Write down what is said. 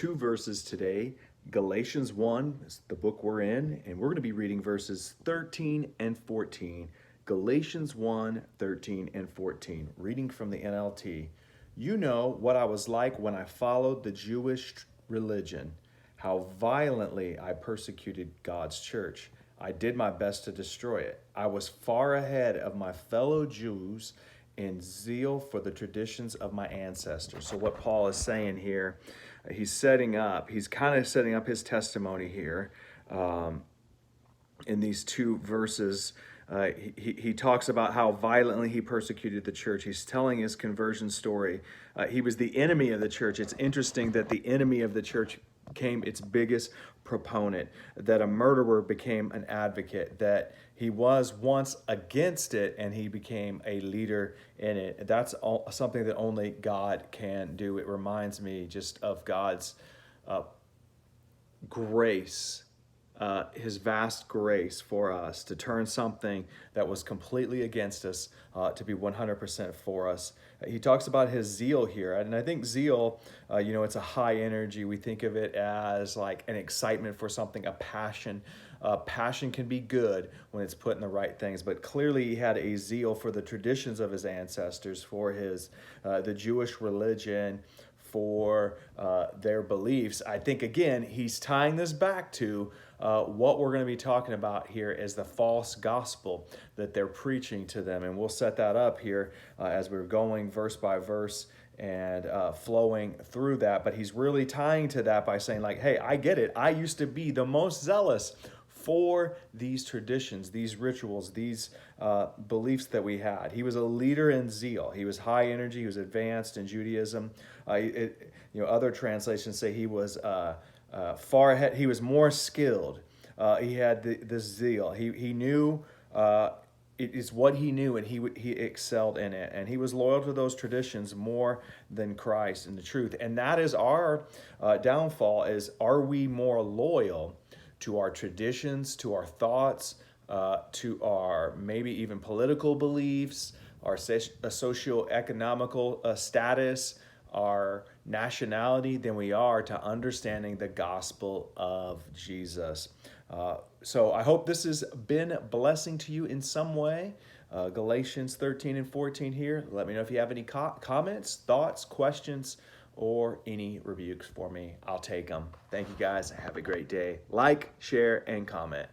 two verses today. Galatians 1 is the book we're in, and we're going to be reading verses 13 and 14. Galatians 1, 13 and 14, reading from the NLT. You know what I was like when I followed the Jewish religion, how violently I persecuted God's church. I did my best to destroy it. I was far ahead of my fellow Jews in zeal for the traditions of my ancestors. So what Paul is saying here, he's kind of setting up his testimony here in these two verses. He talks about how violently he persecuted the church. He's telling his conversion story. He was the enemy of the church. It's interesting that the enemy of the church became its biggest proponent, that a murderer became an advocate, that he was once against it and he became a leader in it. That's something that only God can do. It reminds me just of God's grace, his vast grace for us to turn something that was completely against us to be 100% for us. He talks about his zeal here, and I think zeal, it's a high energy. We think of it as like an excitement for something, a passion. Passion can be good when it's put in the right things, but clearly he had a zeal for the traditions of his ancestors, for the Jewish religion, for their beliefs. I think, again, he's tying this back to what we're going to be talking about here is the false gospel that they're preaching to them. And we'll set that up here as we're going verse by verse and flowing through that. But he's really tying to that by saying, like, hey, I get it. I used to be the most zealous for these traditions, these rituals, these beliefs that we had. He was a leader in zeal. He was high energy. He was advanced in Judaism. Other translations say he was far ahead. He was more skilled. He had the zeal. He knew it is what he knew, and he excelled in it. And he was loyal to those traditions more than Christ and the truth. And that is our downfall: is are we more loyal to our traditions, to our thoughts, to our maybe even political beliefs, our socioeconomical status, our nationality, than we are to understanding the gospel of Jesus. So I hope this has been a blessing to you in some way. Galatians 13 and 14 here. Let me know if you have any comments, thoughts, questions, or any rebukes for me. I'll take them. Thank you guys. Have a great day. Like, share, and comment.